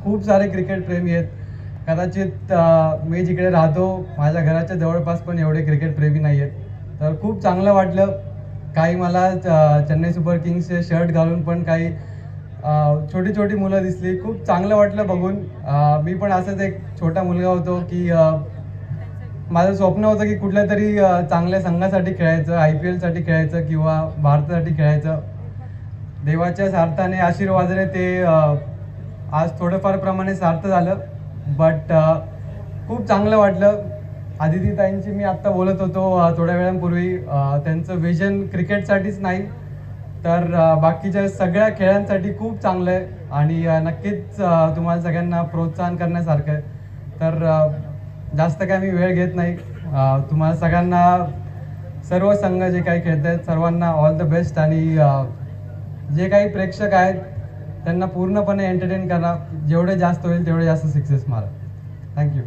खूप सारे क्रिकेट प्रेमी आहेत. कदाचित मी जिकडे राहतो माझ्या घराच्या जवळपास पण एवढे क्रिकेट प्रेमी नाही आहेत. तर खूप चांगलं वाटलं. काही मला चेन्नई सुपर किंग्सचे शर्ट घालून पण काही छोटी छोटी मुलं दिसली. खूप चांगलं वाटलं बघून. मी पण असंच एक छोटा मुलगा होतो की माझं स्वप्न होतं की कुठल्या तरी चांगल्या संघासाठी खेळायचं, IPL साठी खेळायचं किंवा भारतासाठी खेळायचं. देवाच्या सार्थाने आशीर्वादाने ते आज थोडंफार प्रमाणे सार्थ झालं. बट खूप चांगलं वाटलं. आदिती ताईंची मी आत्ता बोलत होतो थोड्या वेळांपूर्वी. त्यांचं विजन क्रिकेटसाठीच नाही तर बाकीच्या सगळ्या खेळांसाठी खूप चांगलं आहे आणि नक्कीच तुम्हाला सगळ्यांना प्रोत्साहन करण्यासारखं आहे. तर जास्त काय मी वेळ घेत नाही. तुम्हाला सगळ्यांना सर्व संघ जे काही खेळत आहेत सर्वांना ऑल द बेस्ट आणि जे काही प्रेक्षक आहेत त्यांना पूर्णपणे एंटरटेन करा. जेवढे जास्त होईल तेवढे जास्त सक्सेस मारा. थँक्यू.